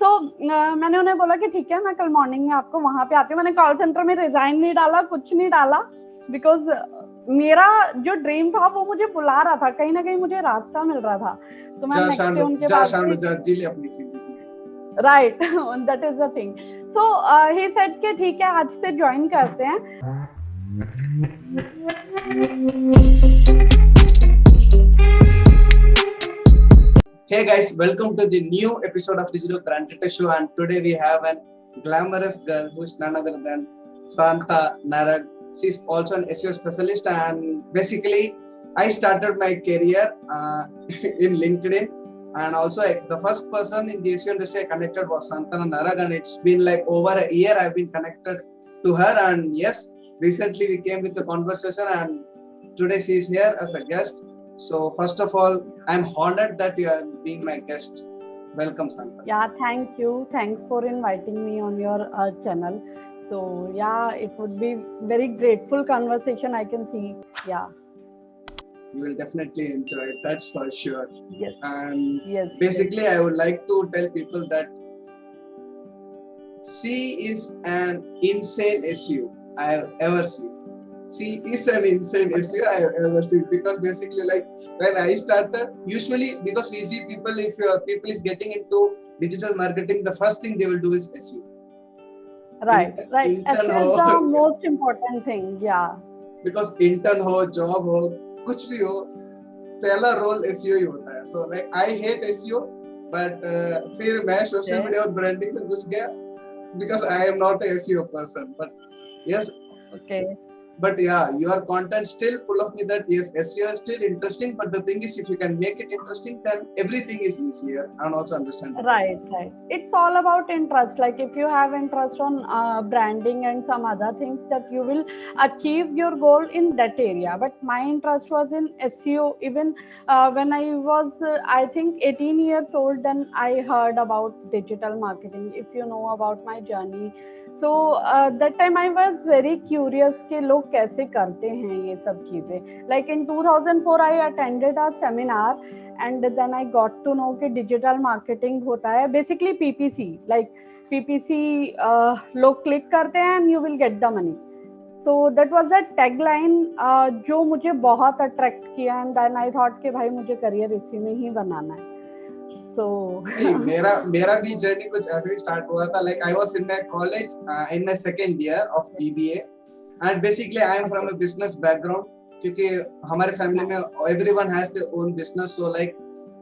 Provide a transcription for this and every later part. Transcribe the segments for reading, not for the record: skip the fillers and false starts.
सो मैंने उन्हें बोला कि ठीक है, मैं कल मॉर्निंग में आपको वहां पे आती हूँ। मैंने कॉल सेंटर में रिजाइन नहीं डाला, कुछ नहीं डाला, बिकॉज मेरा जो ड्रीम था वो मुझे बुला रहा था, कहीं ना कहीं मुझे रास्ता मिल रहा था। तो मैं नेक्स्ट डे उनके पास right, that is the thing. So he said कि ठीक है, आज से ज्वाइन करते हैं। Hey guys, welcome to the new episode of Digital Brand Data Show, and today we have a glamorous girl who is none other than Santa Narag. She's also an SEO specialist, and basically I started my career in LinkedIn, and also the first person in the SEO industry I connected was Santa Narag, and it's been like over a year I've been connected to her, and yes, recently we came with the conversation, and today she is here as a guest. So first of all, I'm honored that you are being my guest. Welcome, Santa. Yeah, thank you. Thanks for inviting me on your channel. So yeah, it would be very grateful conversation, I can see. Yeah. You will definitely enjoy it, that's for sure. Yes. And yes, basically, I would like to tell people that she is an insane SEO I have ever seen. She is an insane SEO I have ever seen, because basically, like when I started, usually because we see people, if people is getting into digital marketing, the first thing they will do is SEO. Right. SEO is the most important thing. Yeah. Because intern हो, job हो, कुछ भी हो, पहला role SEO ही होता है. So like I hate SEO, but फिर मैं social media और branding में घुस गया, because I am not a SEO person. But yes. Okay. But yeah, your content still full of me that yes, SEO is still interesting, but the thing is, if you can make it interesting, then everything is easier and also understandable. Right. It's all about interest. Like if you have interest on branding and some other things, that you will achieve your goal in that area. But my interest was in SEO. Even when I was, I think 18 years old, then I heard about digital marketing. If you know about my journey. So that time I was very curious कि लोग कैसे करते हैं ये सब चीजें. Like in 2004 I attended a seminar, and then I got to know कि digital marketing होता है basically PPC. Like PPC लोग click करते हैं and you will get the money. So that was a tagline जो मुझे बहुत attract किया, and then I thought कि भाई मुझे career इसी में ही बनाना है. So मेरा भी जर्नी कुछ ऐसे ही स्टार्ट हुआ था. Like I was in my college in my second year of BBA, and basically I am from a business background, क्योंकि हमारे फैमिली में everyone has their own business. So like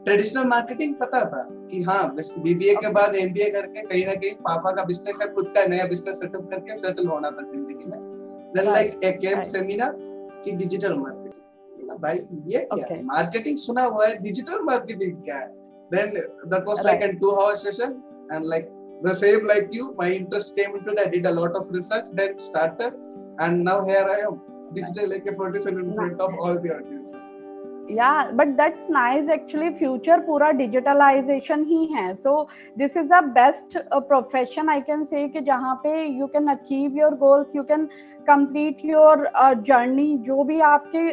traditional marketing पता था कि हाँ, BBA के बाद MBA करके कहीं ना कहीं पापा का बिजनेस है, खुद का नया बिजनेस सेटअप करके सेटल होना था जिंदगी में. Then like a came seminar कि डिजिटल मार्केटिंग. भाई ये क्या है? मार्केटिंग सुना हुआ है, डिजिटल मार्केटिंग क्या है? Then that was like a 2-hour session, and like the same like you, my interest came into that. I did a lot of research, then started, and now here I am, digital AK-47 in front of all the audiences. Yeah, but that's nice. Actually, future पूरा digitalization ही है. So this is the best profession I can say कि जहाँ पे you can achieve your goals, you can complete your journey. जो भी आपके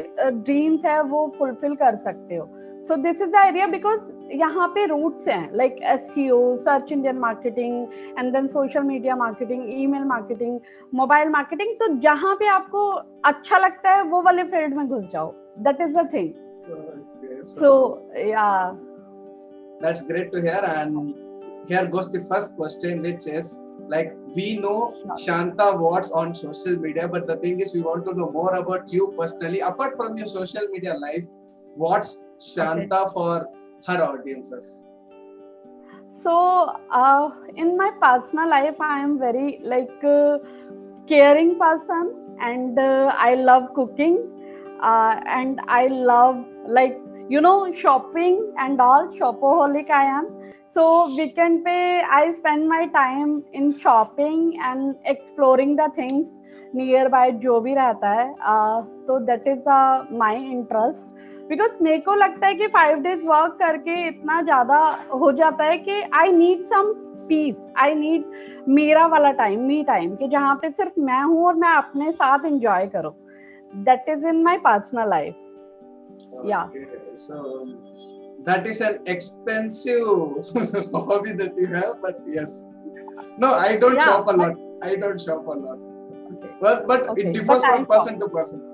dreams है वो fulfill कर सकते हो. So this is the area because यहाँ पे roots हैं like SEO, search engine marketing, and then social media marketing, email marketing, mobile marketing. तो जहाँ पे आपको अच्छा लगता है वो वाले field में घुस जाओ. That is the thing. Okay, so yeah, that's great to hear. And here goes the first question, which is like, we know Shanta Watts on social media, but the thing is we want to know more about you personally apart from your social media life. What's Shanta for her audiences? So in my personal life I am very like caring person, and I love cooking, and I love like shopping and all. Shopaholic I am. So weekend pe I spend my time in shopping and exploring the things nearby जो भी रहता है. So that is my interest. Because मेरे को लगता है कि 5 days work करके इतना ज्यादा हो जाता है कि I need some peace. I need मेरा वाला टाइम, मी टाइम, कि जहाँ पे सिर्फ मैं हूँ और मैं अपने साथ एंजॉय करूँ. That is in my personal life. Yeah. So that is an expensive hobby that you have, but yes. No, I don't Yeah, shop a but lot. I don't shop a lot. okay, But it okay, but differs I from shop. person to person.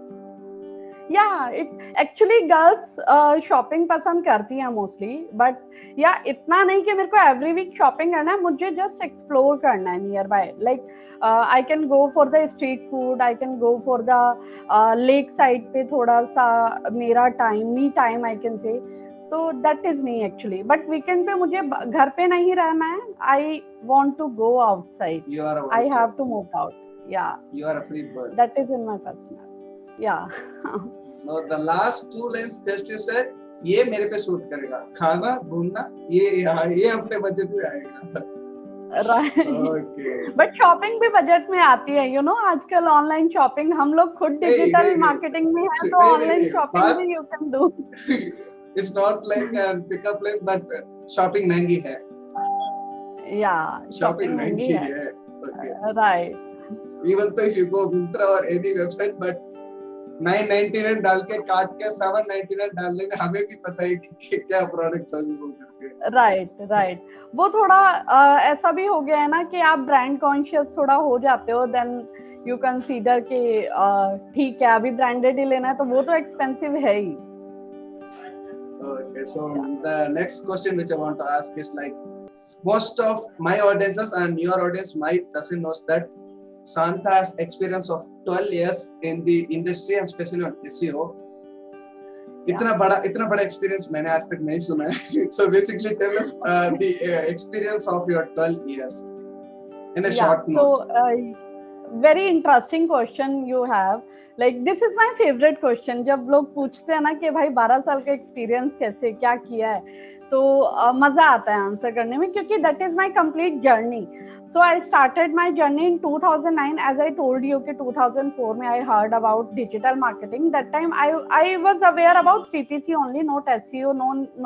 Yeah, it actually girls shopping पसंद करती हैं mostly, but या इतना नहीं कि मेरे को every week shopping करना है, मुझे जस्ट एक्सप्लोर करना है nearby, like I can go for the street food, I can go for the lake side पे थोड़ा सा मेरा time me time I can say, तो that is me actually, but weekend पे मुझे घर पे नहीं रहना है, I want to go outside, You are a I vulture. Have to move out, या You are a free bird. That is in my personal, या No, the last two lines just you said, ये मेरे पे suit करेगा, खाना घूमना ये अपने बजट में आएगा. राइट. Okay. बट शॉपिंग भी बजट में आती है, यू नो, आजकल ऑनलाइन शॉपिंग, हम लोग खुद नहीं, डिजिटल नहीं, नहीं. मार्केटिंग में है, तो नहीं, नहीं, ऑनलाइन नहीं. शॉपिंग बात भी you can do. it's not like a pickup line, but shopping महंगी है. या Shopping शॉपिंग महंगी महंगी है. है. Okay. Right. Even though if you go Myntra or any website, but 999 डाल के काट के 799 डालने में हमें भी पता है कि क्या प्रोडक्ट अवेलेबल करते हैं. Right, right. वो थोड़ा ऐसा भी हो गया है ना कि आप ब्रांड कॉन्शियस थोड़ा हो जाते हो, देन यू कंसीडर कि ठीक है अभी ब्रांडेड ही लेना है, तो वो तो एक्सपेंसिव है ही. Okay, so the next question which I want to ask is like, most of my audiences and your audience might doesn't know that Shanta has experience of 12 years in the industry and especially on SEO. इतना बड़ा experience मैंने आज तक नहीं सुना है. So basically tell us the experience of your 12 years in a short note. So very interesting question you have. Like this is my favorite question. जब लोग पूछते हैं ना कि भाई 12 साल का एक्सपीरियंस कैसे क्या किया है, तो मजा आता है आंसर करने में, क्योंकि that is my complete journey. So I started my journey in 2009. As I told you कि 2004 में I heard about digital marketing. That time I was aware about PPC only, not SEO,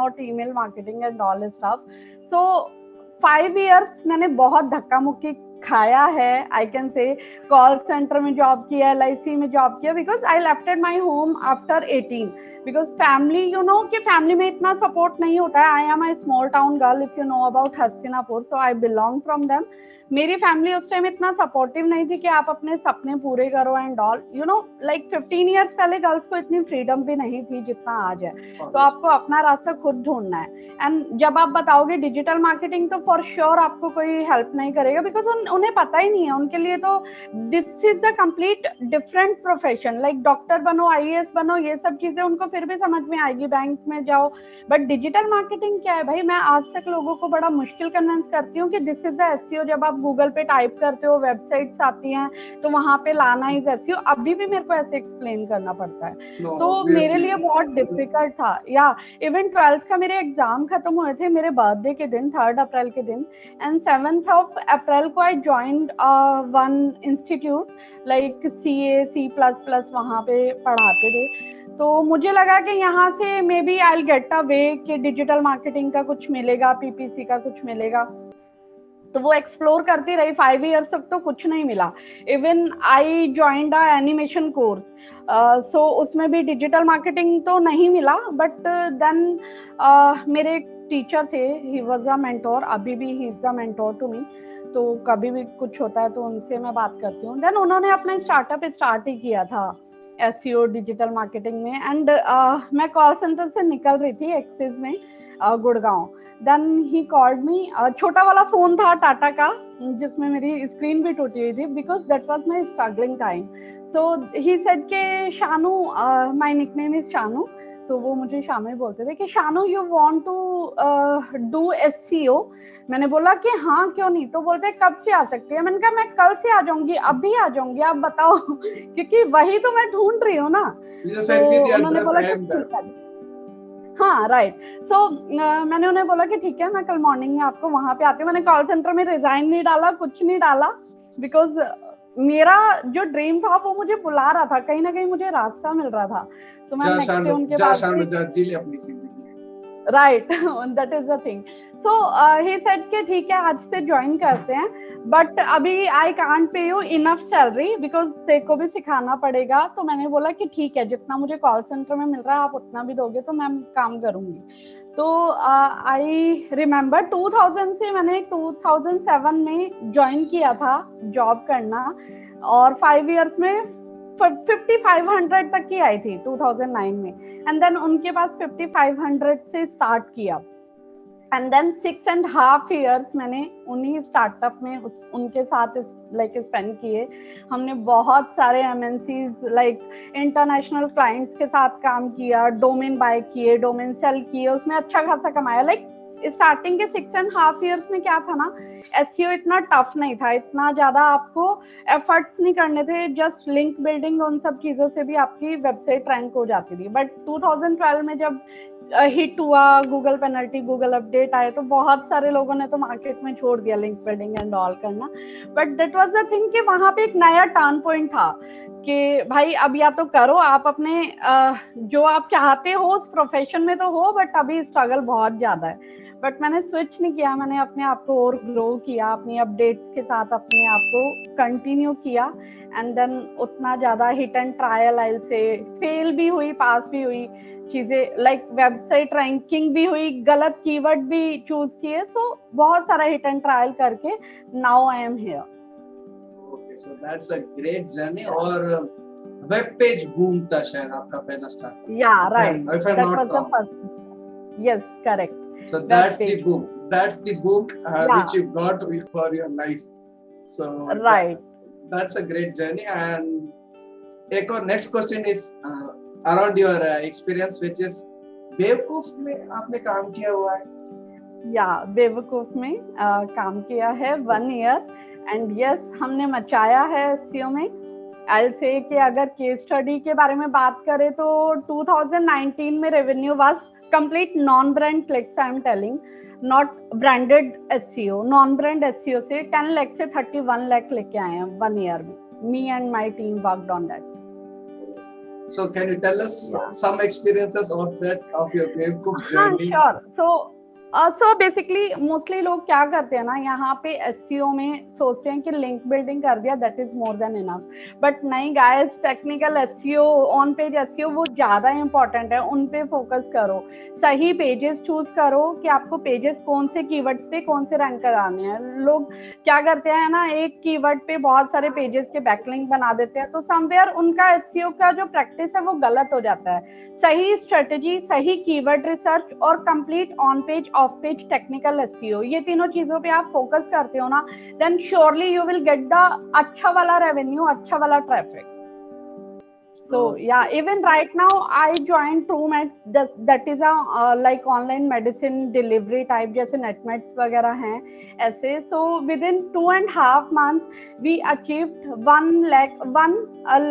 not email marketing and all this stuff. So 5 years मैंने बहुत धक्का मुक्की खाया है, I can say. Call center में job किया, LIC में job किया, because I lefted my home after 18, because family, you know कि फैमिली में इतना सपोर्ट नहीं होता है. I am I small town girl, if you know about Hastinapur, so I belong from them. मेरी फैमिली उस टाइम इतना सपोर्टिव नहीं थी कि आप अपने सपने पूरे करो and all, you know, like 15 years पहले गर्ल्स को इतनी फ्रीडम भी नहीं थी जितना आज है. तो आपको अपना रास्ता खुद ढूंढना है. एंड जब आप बताओगे डिजिटल मार्केटिंग, तो फॉर श्योर आपको कोई हेल्प नहीं करेगा, बिकॉज उन्हें पता ही नहीं है. उनके लिए तो this is the complete different profession. Like doctor बनो, IAS बनो, ये सब चीजें उनको फिर भी समझ में आएगी, बैंक में जाओ. बट डिजिटल मार्केटिंग क्या है भाई, मैं आज तक लोगों को बड़ा मुश्किल कन्विंस करती हूँ कि दिस इज द SEO. जब आप गूगल पे टाइप करते हो, वेबसाइट्स आती हैं, तो वहां पे लाना इज SEO. अभी भी मेरे को ऐसे एक्सप्लेन करना पड़ता है. तो मेरे लिए बहुत डिफिकल्ट था. या इवन 12th का मेरे एग्जाम खत्म हुए थे मेरे बर्थडे के दिन, 3 अप्रैल के दिन, एंड 7th अप्रैल को आई joined one institute like C++, वहां पे पढ़ाते थे. तो मुझे लगा कि यहाँ से may B I get a वे कि डिजिटल मार्केटिंग का कुछ मिलेगा, PPC का कुछ मिलेगा. तो वो एक्सप्लोर करती रही. 5 इयर्स तक तो कुछ नहीं मिला. Even I joined a animation course, so उसमें भी डिजिटल मार्केटिंग तो नहीं मिला. बट देन मेरे एक टीचर थे, ही वाज अ मेंटोर, अभी भी he is a mentor to me. तो कभी भी कुछ होता है तो उनसे मैं बात करती हूँ. देन उन्होंने अपना स्टार्टअप स्टार्ट ही किया था SEO डिजिटल मार्केटिंग में. एंड मैं कॉल सेंटर से निकल रही थी एक्सिस में, Gurgaon. Then he called me. छोटा वाला फोन था टाटा का, जिसमें मेरी स्क्रीन भी टूटी हुई थी, because that was my struggling time. So he said के Shanu, my nickname is Shanu, तो वो मुझे शानू ही बोलते थे कि Shanu you want to do SEO. मैंने बोला कि हाँ क्यों नहीं. तो बोलते कब से आ सकती है. मैंने कहा मैं कल से आ जाऊंगी, अभी आ जाऊंगी, आप बताओ क्योंकि वही तो मैं ढूंढ रही हूँ ना. तो उन्होंने बोला कि हाँ राइट. सो मैंने उन्हें बोला कि ठीक है, मैं कल मॉर्निंग में आपको वहां पे आती हूँ. मैंने कॉल सेंटर में रिजाइन नहीं डाला, कुछ नहीं डाला, बिकॉज मेरा जो ड्रीम था वो मुझे बुला रहा था, कहीं ना कहीं मुझे रास्ता मिल रहा था. तो मैं नेक्स्ट डे उनके बाद right, that is the thing. So he said कि ठीक है आज से ज्वाइन करते हैं, बट अभी I can't pay you enough salary because तेरे को भी सिखाना पड़ेगा. तो मैंने बोला कि ठीक है, जितना मुझे कॉल सेंटर में मिल रहा है आप उतना भी दोगे तो मैं काम करूंगी. तो आई रिमेम्बर 2000 से मैंने 2007 में ज्वाइन किया था जॉब करना, और 5 इयर्स में 5500 तक की आई थी 2009 में, एंड देन उनके पास 5500 से स्टार्ट किया, एंड देन 6.5 years मैंने उन्हीं स्टार्टअप में उनके साथ लाइक स्पेंड किए। हमने बहुत सारे MNCs लाइक इंटरनेशनल क्लाइंट्स के साथ काम किया, डोमेन बाय किए, डोमेन सेल किए, उसमें अच्छा खासा कमाया। लाइक स्टार्टिंग के 6.5 years में क्या था ना, SEO इतना टफ नहीं था, इतना ज्यादा आपको एफर्ट्स नहीं करने थे, जस्ट लिंक बिल्डिंग उन सब चीजों से भी आपकी वेबसाइट रैंक हो जाती थी। बट 2012 में जब हिट हुआ, गूगल पेनल्टी, गूगल अपडेट आए, तो बहुत सारे लोगों ने तो मार्केट में छोड़ दिया लिंक बिल्डिंग एंड ऑल करना। But that was the thing कि वहां पे एक नया टर्न पॉइंट था कि भाई अब या तो करो आप अपने जो आप चाहते हो उस प्रोफेशन में तो हो, बट अभी स्ट्रगल बहुत ज्यादा है। बट मैंने स्विच नहीं किया, मैंने अपने आप को और ग्रो किया, अपनी अपडेट्स के साथ अपने आप को कंटिन्यू किया, एंड देन उतना ज्यादा हिट एंड ट्रायल आइल से फेल भी हुई, पास भी हुई चीजें, लाइक वेबसाइट रैंकिंग भी हुई, गलत कीवर्ड भी चूज किए, सो बहुत सारा हिट एंड ट्रायल करके now I am here. Okay, so that's a great journey. और वेब पेज बूम था शायद आपका पहला स्टार्ट। या right, if I'm that not was the wrong. First, yes correct. So Web that's the page boom. That's the boom Yeah. which you got for your life. So Right. that's a great journey. And एक और next question is around your experience, which is बेवकूफ में आपने काम किया हुआ है? या बेवकूफ में काम किया है 1 year, एंड यस हमने मचाया है SEO में। आई से कि अगर केस स्टडी के बारे में बात करें तो 2019 में revenue was complete non brand clicks, I am telling, not branded SEO। Non brand SEO से 10 लाख से 31 लाख लेके आए हैं 1 year में। Me and my team worked on that. So can you tell us some experiences of that, of your बेवकूफ journey? हाँ sure. So basically mostly लोग क्या करते हैं ना, यहाँ पे SEO में सोचते हैं कि लिंक बिल्डिंग कर दिया that is more than enough, but नहीं guys, technical SEO, on page SEO वो ज्यादा इंपॉर्टेंट है, उन पे फोकस करो, सही पेजेस चूज करो कि आपको पेजेस कौन से कीवर्ड्स पे कौन से रैंक कराने हैं। लोग क्या करते हैं ना, एक कीवर्ड पे बहुत सारे पेजेस के बैकलिंक बना देते हैं, तो समवेयर उनका SEO का जो प्रैक्टिस है वो गलत हो जाता है। सही स्ट्रेटेजी, सही कीवर्ड रिसर्च और complete on page off page technical SEO, ये तीनों चीजों पे आप फोकस करते हो ना, then surely you will get the अच्छा वाला रेवेन्यू, अच्छा वाला traffic. So yeah, even right now I joined TrueMeds, that is a like online medicine delivery type, जैसे NetMeds वगैरह हैं ऐसे। So within 2.5 months we achieved 1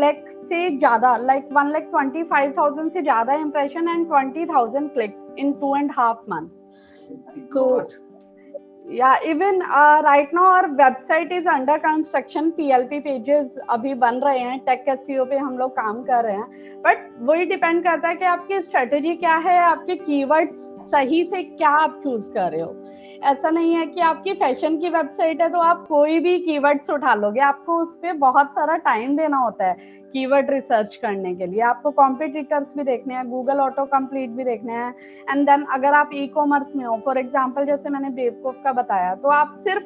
lakh से ज्यादा, like 1,25,000 से ज्यादा impression and 20,000 clicks in 2.5 months. So yeah, even right now our website is under construction, PLP pages अभी बन रहे हैं, टेक SEO पे हम लोग काम कर रहे हैं, बट वही डिपेंड करता है कि आपकी स्ट्रेटेजी क्या है, आपके कीवर्ड्स सही से क्या आप चूज कर रहे हो। ऐसा नहीं है कि आपकी फैशन की वेबसाइट है तो आप कोई भी कीवर्ड्स उठा लोगे, आपको उस पर बहुत सारा टाइम देना होता है कीवर्ड रिसर्च करने के लिए, आपको कॉम्पिटिटर्स भी देखने हैं, गूगल ऑटो कंप्लीट भी देखने हैं, एंड देन अगर आप ई-कॉमर्स में हो, फॉर एग्जांपल जैसे मैंने बेवकूफ का बताया, तो आप सिर्फ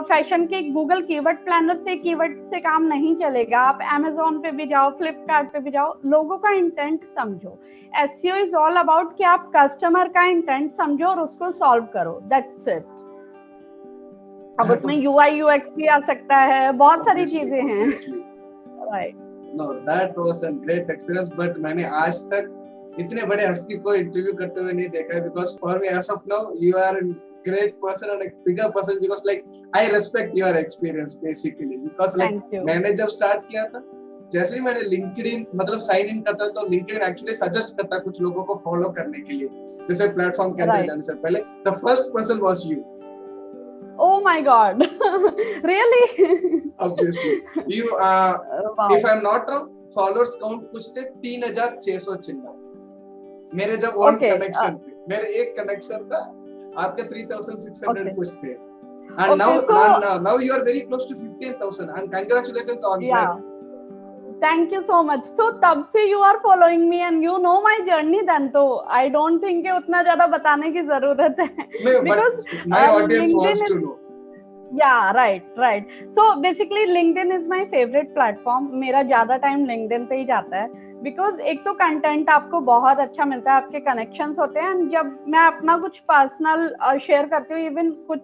फैशन के गूगल कीवर्ड प्लानर से कीवर्ड से काम नहीं चलेगा, आप अमेजोन पे भी जाओ, फ्लिपकार्ट पे भी जाओ, लोगों का इंटेंट समझो। SEO इज ऑल अबाउट कि आप कस्टमर का इंटेंट समझो और उसको सॉल्व करो, दैट्स इट। अब उसमें UI UX भी आ सकता है, बहुत सारी चीजें हैं, right. No, that was a great experience, but मैंने आज तक इतने बड़े हस्ती को इंटरव्यू करते हुए नहीं देखा है, because for me as of now you are a great person and a bigger person, because like I respect your experience basically, because like मैंने जब स्टार्ट किया था, जैसे ही मैंने LinkedIn मतलब साइन इन करता तो LinkedIn एक्चुअली सजेस्ट करता कुछ लोगों को फॉलो करने के लिए, जैसे प्लेटफॉर्म के अंदर जाने से पहले, the first person was you. Oh my God, really? Obviously, you wow. If I'm not wrong, followers count कुछ थे 3,600 चिल्ला। मेरे जब वन कनेक्शन थे, मेरे एक कनेक्शन था, आपके 3,600 कुछ थे, and now you are very close to 15,000, and congratulations on that. Thank you so much. So तब से you are following me and you know my journey, then तो आई डोंट थिंक कि उतना ज्यादा बताने की जरूरत है, नहीं, because but my audience wants LinkedIn to is, know. yeah, right. So basically LinkedIn is my favorite platform. मेरा ज्यादा टाइम LinkedIn पे ही जाता है, बिकॉज एक तो कंटेंट आपको बहुत अच्छा मिलता है, आपके कनेक्शंस होते हैं। जब मैं अपना कुछ पर्सनल शेयर करती हूँ, इवन कुछ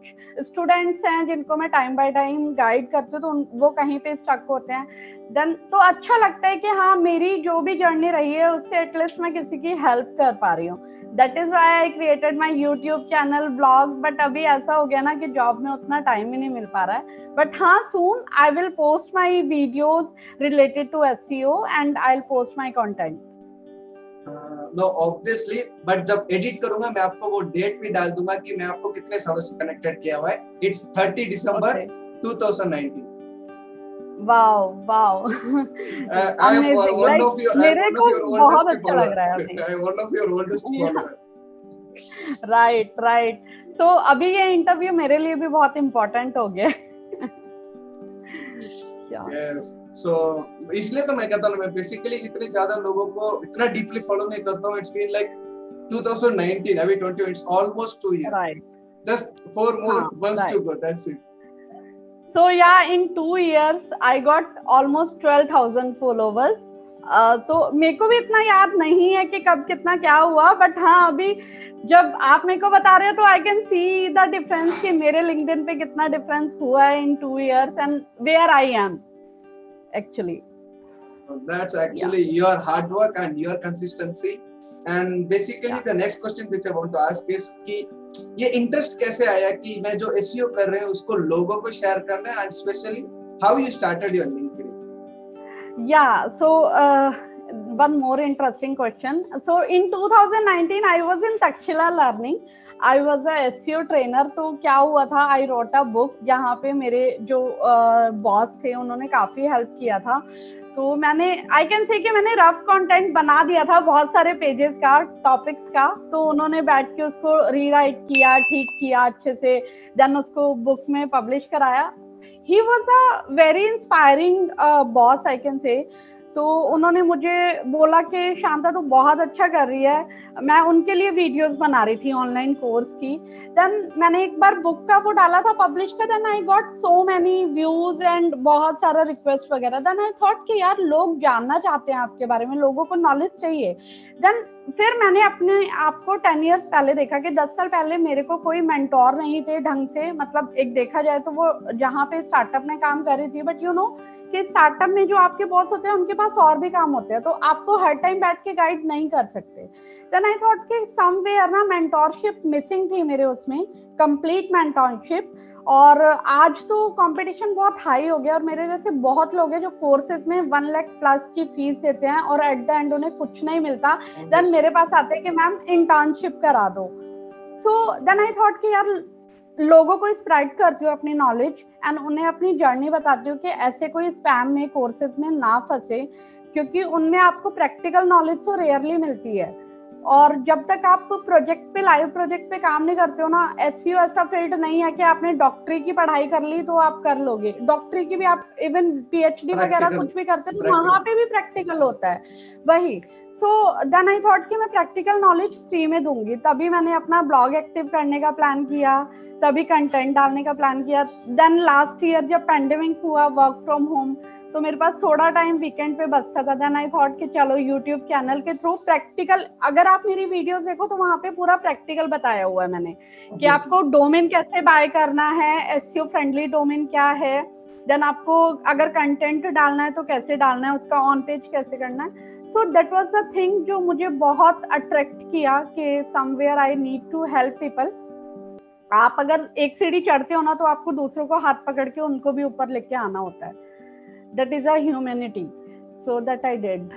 स्टूडेंट्स हैं जिनको मैं टाइम बाय टाइम गाइड करती हूँ, तो वो कहीं पे स्टक होते हैं, देन तो अच्छा लगता है कि हाँ, मेरी जो भी जर्नी रही है उससे एटलीस्ट मैं किसी की हेल्प कर पा रही हूँ। That is why I created my YouTube channel, blog. But अभी ऐसा हो गया ना कि जॉब में उतना टाइम ही नहीं मिल पा रहा है। बट हाँ, soon I will post my videos related to SEO and I will post my content. No obviously, but जब एडिट करूंगा मैं आपको वो डेट भी डाल दूंगा कि मैं आपको कितने सालों से कनेक्टेड किया हुआ है। It's 30 December 2019। Wow I am amazing, one like of your मेरे को बहुत oldest अच्छा follower. लग रहा है अभी। I am one of your oldest follower. Right. So अभी ये इंटरव्यू मेरे लिए भी बहुत इम्पोर्टेंट हो गया। Yes. So इसलिए तो मैं कहता हूँ, मैं बेसिकली इतने ज्यादा लोगों को इतना डीपली फॉलो नहीं करता हूँ। It's been like 2019, अभी 20, it's almost 2 years. Right, Just 4 more हाँ, months right. to go. That's it. So yeah, in 2 years I got almost 12,000 followers. तो मेरे को भी इतना याद नहीं है कि कब कितना क्या हुआ, बट हाँ, अभी जब आप मेरे को बता रहे हो तो I can see the difference कि मेरे लिंक्डइन पे कितना डिफरेंस हुआ है in 2 years and where I am actually. That's actually your hard work and your consistency. And basically the next question which I want to ask is कि ये interest कैसे आया कि मैं जो SEO कर रहे हैं उसको लोगों को शेयर करना है, and especially how you started your LinkedIn? Yeah, so one more interesting question. So in 2019 I was in Takshila Learning. I was a SEO trainer. तो क्या हुआ था, I wrote a book जहाँ पे मेरे जो बॉस थे उन्होंने काफी हेल्प किया था। तो मैंने आई कैन से कि मैंने रफ कंटेंट बना दिया था बहुत सारे पेजेस का, टॉपिक्स का। तो उन्होंने बैठ के उसको रीराइट किया, ठीक किया अच्छे से, देन उसको बुक में पब्लिश कराया। He was a very inspiring boss I can say. तो उन्होंने मुझे बोला कि शांता तो बहुत अच्छा कर रही है। मैं उनके लिए वीडियोस बना रही थी ऑनलाइन कोर्स की। देन मैंने एक बार बुक का वो डाला था पब्लिश का, then I got so many views and बहुत सारा रिक्वेस्ट वगैरह। देन आई थॉट कि यार लोग जानना चाहते हैं आपके बारे में, लोगों को नॉलेज चाहिए। देन फिर मैंने अपने आप को 10 years पहले देखा कि 10 साल पहले मेरे को कोई मेंटोर नहीं थे ढंग से। मतलब एक देखा जाए तो वो जहाँ पे स्टार्टअप में काम कर रही थी, बट यू नो कि स्टार्टअप में जो आपके बॉस होते हैं उनके पास और भी काम होते हैं, तो आपको हर टाइम बैठ के गाइड नहीं कर सकते। देन आई थॉट कि समवेयर ना मेंटोरशिप मिसिंग थी मेरे उसमें, कंप्लीट मेंटोरशिप। और आज तो कंपटीशन बहुत हाई हो गया और मेरे जैसे बहुत लोग हैं जो कोर्सेज में 1 लाख प्लस की फीस देते हैं और एट द एंड उन्हें कुछ नहीं मिलता। देन मेरे पास आते हैं कि मैम इंटर्नशिप करा दो। सो देन आई थॉट कि यार लोगों को स्प्रेड करती हूँ अपनी नॉलेज एंड उन्हें अपनी जर्नी बताती हूँ कि ऐसे कोई स्पैम में कोर्सेज में ना फंसे, क्योंकि उनमें आपको प्रैक्टिकल नॉलेज तो रेयरली मिलती है। और जब तक आप प्रोजेक्ट पे, लाइव प्रोजेक्ट पे काम नहीं करते हो ना, SEO ऐसा फील्ड नहीं है कि आपने डॉक्टरी की पढ़ाई कर ली तो आप कर लोगे। डॉक्टरी की भी आप इवन PhD वगैरह कुछ भी करते हो तो वहां पे भी प्रैक्टिकल होता है वही। सो देन आई थॉट कि मैं प्रैक्टिकल नॉलेज फ्री में दूंगी। तभी मैंने अपना ब्लॉग एक्टिव करने का प्लान किया, तभी कंटेंट डालने का प्लान किया। देन लास्ट ईयर जब पेंडेमिक हुआ, वर्क फ्रॉम होम, तो मेरे पास थोड़ा टाइम वीकेंड पे बचता था। देन आई थॉट कि चलो यूट्यूब चैनल के थ्रू प्रैक्टिकल, अगर आप मेरी वीडियोस देखो तो वहां पे पूरा प्रैक्टिकल बताया हुआ है मैंने कि आपको डोमेन कैसे बाय करना है, SEO फ्रेंडली डोमेन क्या है, देन आपको अगर कंटेंट डालना है तो कैसे डालना है, उसका ऑन पेज कैसे करना है। So that was the thing जो मुझे बहुत अट्रैक्ट किया कि somewhere I need to help people. आप अगर एक सीढ़ी चढ़ते हो ना तो आपको दूसरों को हाथ पकड़ के उनको भी ऊपर लेके आना होता है। That is a humanity. So that I did.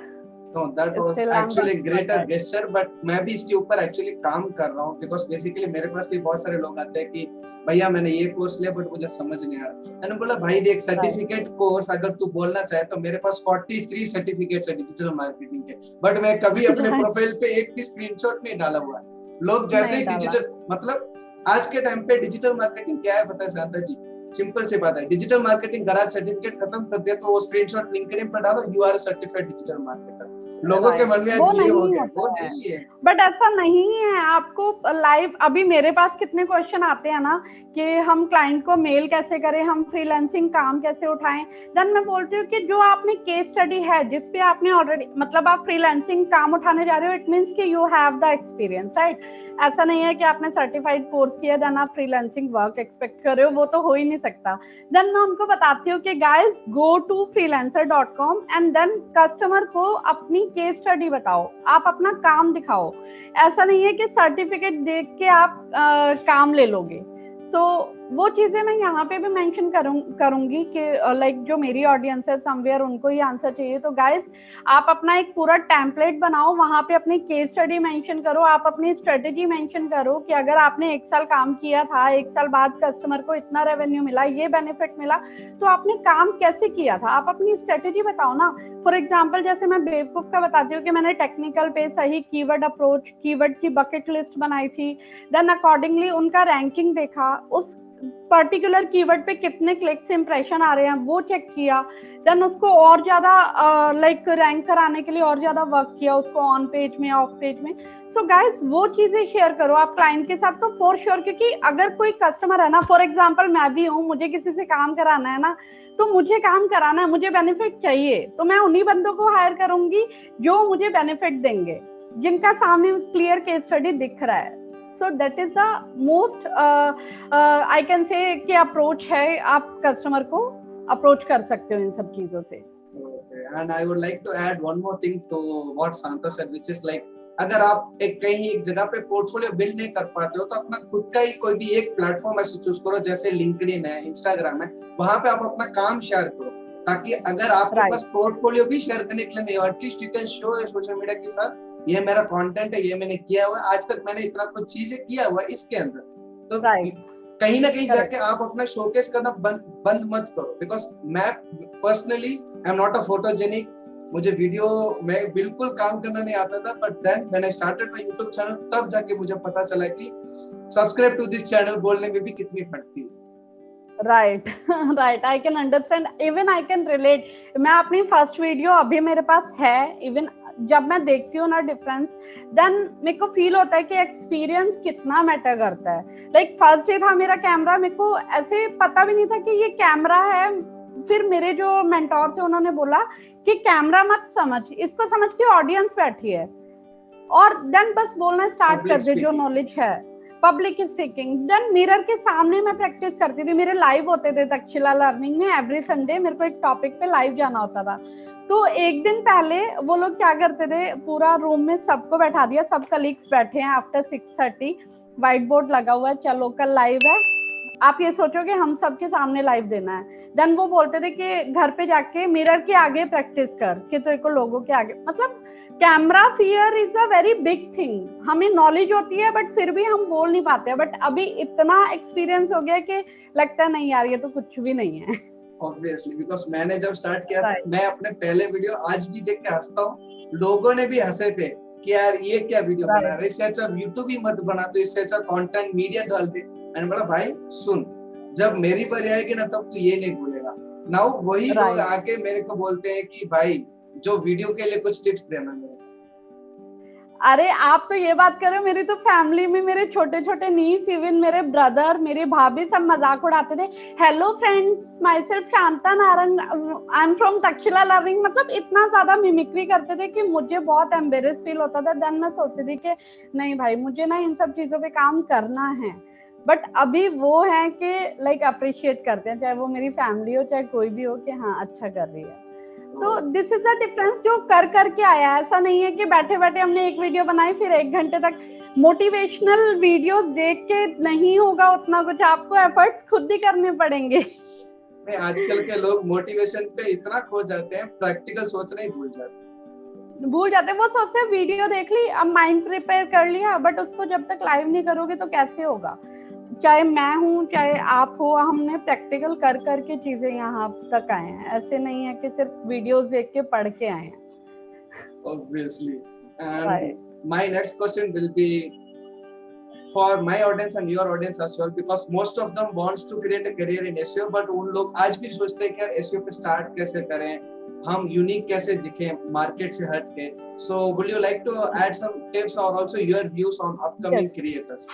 No, that was Still actually greater gesture, but मैं भी इसके ऊपर एक्चुअली काम कर रहा हूँ, because basically मेरे पास भी बहुत सारे लोग आते हैं कि भैया मैंने ये कोर्स लिया बट मुझे समझ नहीं आ रहा। मैंने बोला भाई देख, सर्टिफिकेट कोर्स अगर तू बोलना चाहे तो मेरे पास 43 सर्टिफिकेट्स है डिजिटल मार्केटिंग के, बट मैं कभी अपने प्रोफाइल पे एक भी स्क्रीनशॉट नहीं डाला हुआ है। लोग जैसे ही डिजिटल, मतलब आज के टाइम पे डिजिटल मार्केटिंग क्या है पता है शांता जी? सिंपल सी बात है, डिजिटल मार्केटिंग गराज सर्टिफिकेट खत्म कर दिया तो वो स्क्रीनशॉट लिंक्डइन पर डालो, you are certified digital marketer. लोगों के मन में वो आज ये हो नहीं गया, वो होता है, नहीं है। बट ऐसा नहीं है। आपको लाइव अभी मेरे पास कितने क्वेश्चन आते हैं ना कि हम क्लाइंट को मेल कैसे करें, हम फ्रीलांसिंग काम कैसे उठाएं। देन मैं बोलती हूँ कि जो आपने केस स्टडी है जिस पे आपने ऑलरेडी मतलब आप फ्रीलांसिंग काम उठाने जा रहे हो, इट मीन्स कि you have the experience, right. ऐसा नहीं है कि आपने सर्टिफाइड कोर्स किया देन आप फ्रीलांसिंग वर्क एक्सपेक्ट कर रहे हो, वो तो हो ही नहीं सकता। देन मैं उनको बताती हूँ कि guys go to freelancer.com and then customer को अपनी केस स्टडी बताओ, आप अपना काम दिखाओ। ऐसा नहीं है कि सर्टिफिकेट देख के आप काम ले लोगे। सो वो चीजें मैं यहाँ पे भी मेंशन करूंगी कि लाइक जो मेरी ऑडियंस है समवेयर उनको ये आंसर चाहिए। तो गाइस आप अपना एक पूरा टेम्पलेट बनाओ, वहां पे अपनी केस स्टडी मेंशन करो, आप अपनी स्ट्रेटेजी मेंशन करो कि अगर आपने 1 साल काम किया था, 1 साल बाद कस्टमर को इतना रेवेन्यू मिला, ये बेनिफिट मिला, तो आपने काम कैसे किया था, आप अपनी स्ट्रेटेजी बताओ ना। फॉर एग्जाम्पल जैसे मैं बेवकूफ का बताती हूँ कि मैंने टेक्निकल पे सही कीवर्ड अप्रोच, कीवर्ड की बकेट लिस्ट बनाई थी, देन अकॉर्डिंगली उनका रैंकिंग देखा, उस पर्टिकुलर कीवर्ड पे कितने क्लिक्स इंप्रेशन आ रहे हैं वो चेक किया, देन उसको और ज्यादा लाइक रैंक कराने के लिए और ज्यादा वर्क किया उसको ऑन पेज में ऑफ पेज में। सो गाइस वो चीजें शेयर करो आप क्लाइंट के साथ, तो फॉर श्योर क्योंकि अगर कोई कस्टमर है ना, फॉर एग्जांपल मैं भी हूँ, मुझे किसी से काम कराना है ना, तो मुझे काम कराना है, मुझे बेनिफिट चाहिए, तो मैं उन्हीं बंदों को हायर करूंगी जो मुझे बेनिफिट देंगे, जिनका सामने क्लियर केस स्टडी दिख रहा है। So that is the most I can से कि अप्रोच है, आप कस्टमर को अप्रोच कर सकते हो इन सब चीजों से। Okay. And I would like to add one more thing to what Santa said, which is like अगर आप एक जगह पे पोर्टफोलियो बिल्ड नहीं कर पाते हो तो अपना खुद का ही कोई भी एक प्लेटफॉर्म ऐसे चूज करो, जैसे लिंक्डइन है, इंस्टाग्राम है, वहां पे आप अपना काम शेयर करो, ताकि अगर आपके पास पोर्टफोलियो भी शेयर करने के लिए नहीं हो, at least you can show social media के साथ ये मेरा कंटेंट है, ये मैंने किया हुआ है, आज तक मैंने इतना कुछ चीजें किया हुआ है इसके अंदर। तो कहीं ना कहीं जाके आप अपना शोकेस करना बंद मत करो, बिकॉज मैं personally I am not a photogenic, मुझे वीडियो में बिल्कुल काम करना नहीं आता था, but then when I started my YouTube channel तब जाके मुझे पता चला कि सब्सक्राइब टू दिस चैनल बोलने में भी कितनी फटती है। Right right, I can understand, even I can relate. मैं अपनी फर्स्ट वीडियो अभी मेरे पास है, इवन जब मैं देखती हूँ ना डिफरेंस, देन मेरे को फील होता है कि एक्सपीरियंस कितना मैटर करता है। लाइक फर्स्ट डे था मेरा कैमरा, मेरे को ऐसे पता भी नहीं था कि ये कैमरा है, फिर मेरे जो मेंटोर थे उन्होंने बोला कि कैमरा मत समझ, इसको समझ के ऑडियंस बैठी है, और देन बस बोलना स्टार्ट कर दे जो नॉलेज है, पब्लिक स्पीकिंग। देन मिरर के सामने मैं प्रैक्टिस करती थी, मेरे लाइव होते थे तक्षशिला लर्निंग में, एवरी संडे मेरे को एक टॉपिक पे लाइव जाना होता था। तो एक दिन पहले वो लोग क्या करते थे, पूरा रूम में सबको बैठा दिया, सब कलीग्स बैठे हैं, आफ्टर 6:30 व्हाइट बोर्ड लगा हुआ है, चलो कल लाइव है, आप ये सोचो कि हम सबके सामने लाइव देना है। देन वो बोलते थे कि घर पे जाके मिरर के आगे प्रैक्टिस कर कि तेरे को लोगों के आगे, मतलब camera fear is a very big thing. हमें नॉलेज होती है बट फिर भी हम बोल नहीं पाते, बट अभी इतना एक्सपीरियंस हो गया कि लगता है नहीं यार ये तो कुछ भी नहीं है। ऑब्वियसली, बिकॉज मैंने जब स्टार्ट किया था, मैं अपने पहले वीडियो आज भी देख के हंसता हूँ, लोगों ने भी हंसे थे कि यार ये क्या वीडियो बना रहा है, इससे अच्छा यूट्यूब ही मत बना, तो इससे अच्छा कंटेंट मीडिया डाल दे। मैंने बोला भाई सुन, जब मेरी बारी आएगी ना तब तू ये नहीं बोलेगा। नाउ वही लोग आके मेरे को बोलते हैं कि भाई जो वीडियो के लिए कुछ टिप्स देना मेरे। अरे आप तो ये बात कर रहे हो, मेरी तो फैमिली में मेरे छोटे छोटे नीस, इवन मेरे ब्रदर, मेरी भाभी सब मजाक उड़ाते थे, hello friends my self Shanta Narang, I am from Takshashila learning, मतलब इतना ज्यादा मिमिक्री करते थे कि मुझे बहुत एम्बेरेस फील होता था। देन मैं सोचती थी कि नहीं भाई मुझे ना इन सब चीजों पे काम करना है, बट अभी वो है कि लाइक अप्रिशिएट करते हैं, चाहे वो मेरी फैमिली हो चाहे कोई भी हो, कि हाँ अच्छा कर रही है। तो दिस इज द डिफरेंस जो कर करके आया है। ऐसा नहीं है कि बैठे बैठे हमने एक वीडियो बनाई फिर 1 घंटे तक मोटिवेशनल वीडियोस देख के नहीं होगा उतना कुछ, आपको एफर्ट्स खुद ही करने पड़ेंगे। नहीं, आजकल के लोग मोटिवेशन पे इतना खो जाते हैं, प्रैक्टिकल सोचना ही भूल जाते हैं। वो सोचते हैं वीडियो देख ली, अब माइंड प्रिपेयर कर लिया, बट उसको जब तक लाइव नहीं करोगे तो कैसे होगा। चाहे मैं हूँ चाहे आप हो, हमने प्रैक्टिकल कर करके चीजें यहाँ तक आए हैं, ऐसे नहीं है कि सिर्फ वीडियोस देख के पढ़ के आए हैं। Obviously. And my next question will be, for my audience and your audience as well, because most of them wants to create a career in SEO, but उन लोग आज भी सोचते हैं कि यार SEO पे start कैसे करें, हम यूनिक कैसे दिखें मार्केट से हट के. So would you like to add some tips or also your views on upcoming creators?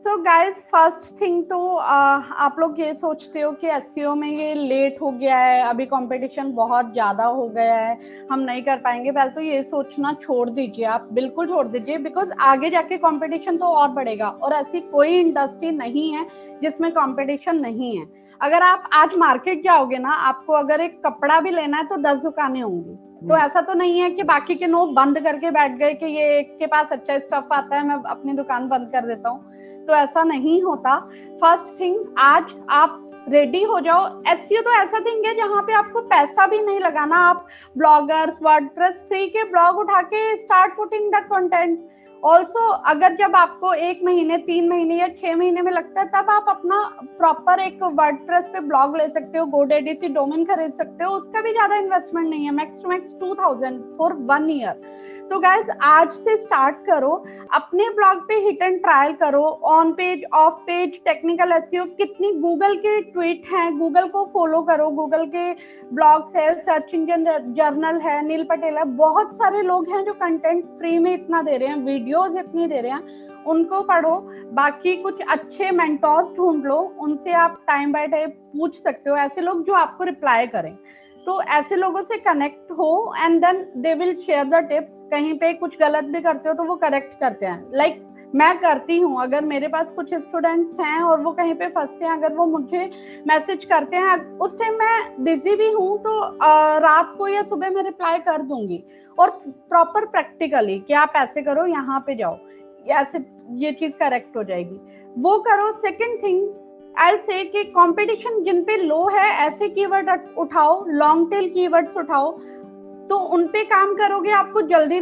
तो गाइस फर्स्ट थिंग तो आप लोग ये सोचते हो कि एसईओ में ये लेट हो गया है, अभी कंपटीशन बहुत ज़्यादा हो गया है, हम नहीं कर पाएंगे. पहले तो ये सोचना छोड़ दीजिए, आप बिल्कुल छोड़ दीजिए, बिकॉज आगे जाके कंपटीशन तो और बढ़ेगा. और ऐसी कोई इंडस्ट्री नहीं है जिसमें कंपटीशन नहीं है. अगर आप आज मार्केट जाओगे ना, आपको अगर एक कपड़ा भी लेना है तो 10 दुकानें होंगी. तो ऐसा तो नहीं है कि बाकी के लोग बंद करके बैठ गए कि ये एक के पास अच्छा स्टफ आता है, मैं अपनी दुकान बंद कर देता हूँ. तो ऐसा नहीं होता. फर्स्ट थिंग, आज आप रेडी हो जाओ. एसईओ तो ऐसा थिंग है जहाँ पे आपको पैसा भी नहीं लगाना. आप ब्लॉगर्स, वर्डप्रेस फ्री के ब्लॉग उठा के start putting the content. Also अगर जब आपको 1 महीने, 3 महीने या 6 महीने में लगता है, तब आप अपना प्रॉपर एक वर्डप्रेस पे ब्लॉग ले सकते हो, GoDaddy से डोमेन खरीद सकते हो. उसका भी ज्यादा इन्वेस्टमेंट नहीं है, max to max 2000 for 1 year. तो गाइज आज से स्टार्ट करो, अपने ब्लॉग पे हिट एंड ट्रायल करो, on page, off page, technical SEO. कितनी गूगल के ट्वीट हैं, गूगल को फॉलो करो, गूगल के ब्लॉग्स है, सर्च इंजन जर्नल है, नील पटेल है, बहुत सारे लोग हैं जो कंटेंट फ्री में इतना दे रहे हैं, वीडियोस इतनी दे रहे हैं, उनको पढ़ो. बाकी कुछ अच्छे मेंटोर्स ढूंढ लो, उनसे आप टाइम बाय टाइम पूछ सकते हो, ऐसे लोग जो आपको रिप्लाई करें. तो ऐसे लोगों से कनेक्ट हो and then they will share the tips. कहीं पे कुछ गलत भी करते हो तो वो करेक्ट करते हैं. लाइक मैं करती हूँ, अगर मेरे पास कुछ स्टूडेंट्स हैं और वो कहीं पे फंसते हैं, अगर वो मुझे मैसेज करते हैं, उस टाइम मैं बिजी भी हूँ तो रात को या सुबह मैं रिप्लाई कर दूंगी. और प्रॉपर प्रैक्टिकली कि आप ऐसे करो, यहाँ पे जाओ, ऐसे ये चीज करेक्ट हो जाएगी, वो करो. सेकेंड थिंग आई से कि कंपटीशन जिन पे लो है, ऐसे कीवर्ड उठाओ, लॉन्ग टेल कीवर्ड्स उठाओ, तो उन पे काम करोगे, आपको जल्दी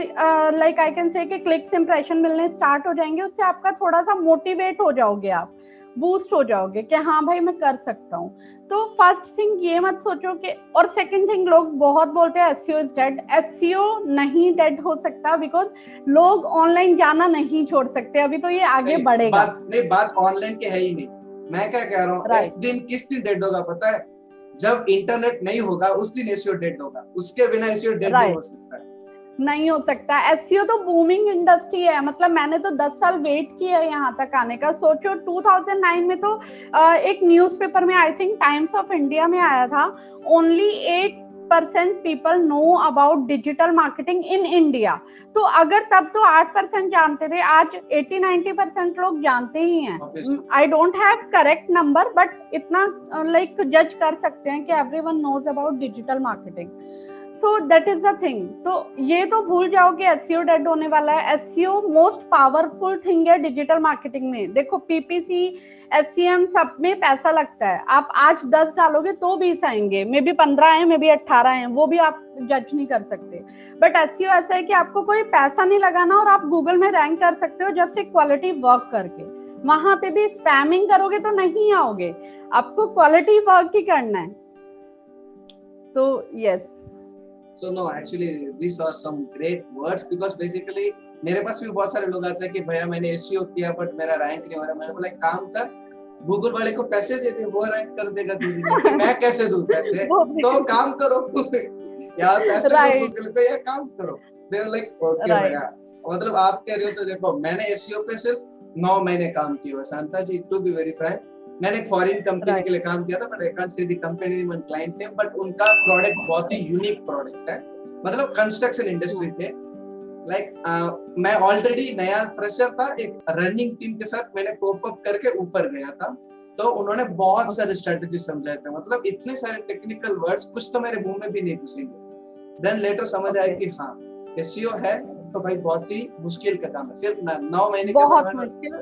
लाइक आई कैन से कि क्लिक्स, इंप्रेशन मिलने स्टार्ट हो जाएंगे. उससे आपका थोड़ा सा मोटिवेट हो जाओगे, आप बूस्ट हो जाओगे कि हाँ भाई मैं कर सकता हूँ. तो फर्स्ट थिंग ये मत सोचो कि. और सेकंड थिंग, लोग बहुत बोलते हैं एसईओ इज डेड. एसईओ नहीं डेड हो सकता, बिकॉज लोग ऑनलाइन जाना नहीं छोड़ सकते. अभी तो ये आगे बढ़ेगा. बात ऑनलाइन की है ही नहीं. मैं क्या कह रहा हूँ, इस दिन किस दिन डेड होगा पता है? जब इंटरनेट नहीं होगा उस दिन एसईओ डेड होगा. उसके बिना एसईओ डेड नहीं हो सकता है. नहीं हो सकता. एसईओ तो बूमिंग इंडस्ट्री है. मतलब मैंने तो 10 साल वेट किया है यहाँ तक आने का. सोचो 2009 में तो एक न्यूज़पेपर में, I think times of India में आया था, only 8% people know about digital marketing in India. तो अगर तब तो 8% जानते थे, आज 80-90% लोग जानते ही हैं. I don't have correct number, but इतना लाइक जज कर सकते हैं कि everyone knows about digital marketing. So that is the thing. तो ये तो भूल जाओ कि एसईओ डेड होने वाला है. एसईओ मोस्ट पावरफुल थिंग है डिजिटल मार्केटिंग में. देखो पीपीसी, एसईएम सब में पैसा लगता है. आप आज 10 डालोगे तो 20 आएंगे, मे बी 15 आए, मे बी 18 आए, वो भी आप जज नहीं कर सकते. बट एसईओ ऐसा है कि आपको कोई पैसा नहीं लगाना और आप गूगल में रैंक कर सकते हो जस्ट एक क्वालिटी वर्क करके. वहां पे भी स्पैमिंग करोगे तो नहीं आओगे, आपको क्वालिटी वर्क ही करना है. तो yes. So no, actually these are some great words, because basically मेरे पास भी बहुत सारे लोग आते हैं कि भैया मैंने एसईओ किया बट मेरा रैंक नहीं हो रहा. मैंने बोला काम कर, गूगल वाले को पैसे दे दे, वो रैंक कर देगा तेरी. मैं कैसे दूं पैसे? तो काम करो यार, पैसे दो गूगल को या काम करो. दे आर लाइक ओके भैया. मतलब आप कह रहे हो तो देखो, मैंने एसईओ पे सिर्फ 9 महीने काम किया है शांता जी, टू बी वेरी फ्रैंक. मैंने एक फॉरेन कंपनी के लिए काम किया था, but I can't say the company name and client name, but उनका प्रोडक्ट बहुत ही यूनिक प्रोडक्ट है. मतलब कंस्ट्रक्शन इंडस्ट्री थे. लाइक मैं ऑलरेडी नया फ्रेशर था, एक रनिंग टीम के साथ मैंने कोप अप करके ऊपर गया था. तो उन्होंने बहुत सारे स्ट्रेटजी समझाए थे. मतलब इतने सारे टेक्निकल वर्ड्स कुछ तो मेरे मुंह में भी नहीं घुसेंगे. देन लेटर समझ आया कि हाँ एसईओ है तो भाई बहुत ही मुश्किल का काम है. फिर 9 महीने के बाद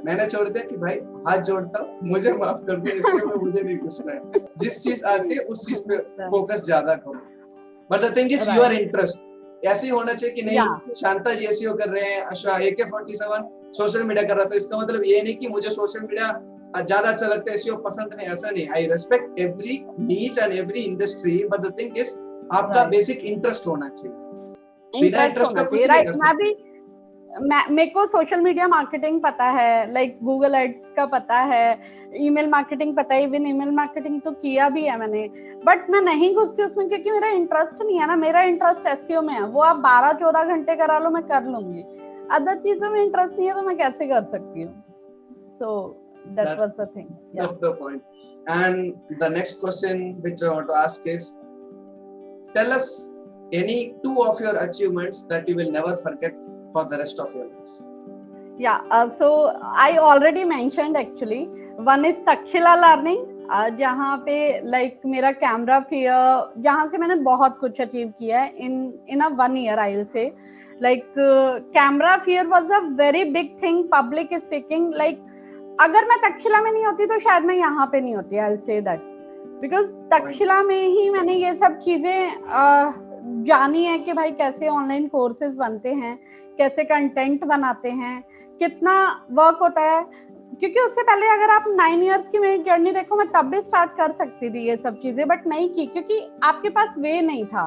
मैंने छोड़ दिया कि भाई हाथ जोड़ता हूँ, मुझे माफ कर दो, एसईओ में मुझे नहीं घुसना है. जिस चीज आती है उस चीज पे फोकस ज्यादा करो. But the thing is your interest. ऐसे ही होना चाहिए कि नहीं शांता जी एसईओ कर रहे हैं, अश्वा AK-47 सोशल मीडिया कर रहा था, इसका मतलब ये नहीं कि मुझे सोशल मीडिया ज्यादा अच्छा लगता है, एसईओ पसंद नहीं. ऐसा नहीं. आई रेस्पेक्ट एवरी नीच and every industry, but the thing is आपका बेसिक इंटरेस्ट होना चाहिए. बिना इंटरेस्ट का कुछ नहीं कर सकते. मेरे को सोशल मीडिया मार्केटिंग पता है, लाइक गूगल एड्स का पता है, ईमेल मार्केटिंग पता है, इवन ईमेल मार्केटिंग तो किया भी है मैंने, बट मैं नहीं घुसती उसमें क्योंकि मेरा इंटरेस्ट नहीं है ना। मेरा इंटरेस्ट एसईओ में है, वो आप 12-14 घंटे करा लो, मैं कर लूंगी। अदर चीजों में इंटरेस्ट नहीं है तो मैं कैसे कर सकती हूँ? सो that was the thing. That's the point. And the next question which I want to ask is, tell us any 2 of your achievements that you will never forget for the rest of your life. Yeah, so I already mentioned actually. One is Takshila Learning, जहाँ पे like मेरा camera fear, जहाँ से मैंने बहुत कुछ achieve किया है इन अ 1 year I will say. Like camera fear was a very big thing, public speaking. Like अगर मैं तक्षशिला में नहीं होती तो शायद मैं यहाँ पे नहीं होती, I will say that, because Takshashila में ही मैंने ये सब चीजें जानी है कि भाई कैसे ऑनलाइन कोर्सेज बनते हैं, कैसे कंटेंट बनाते हैं, कितना वर्क होता है। क्योंकि उससे पहले अगर आप 9 years की मेरी जर्नी देखो, मैं तब भी स्टार्ट कर सकती थी ये सब चीजें, बट नहीं की क्योंकि आपके पास वे नहीं था।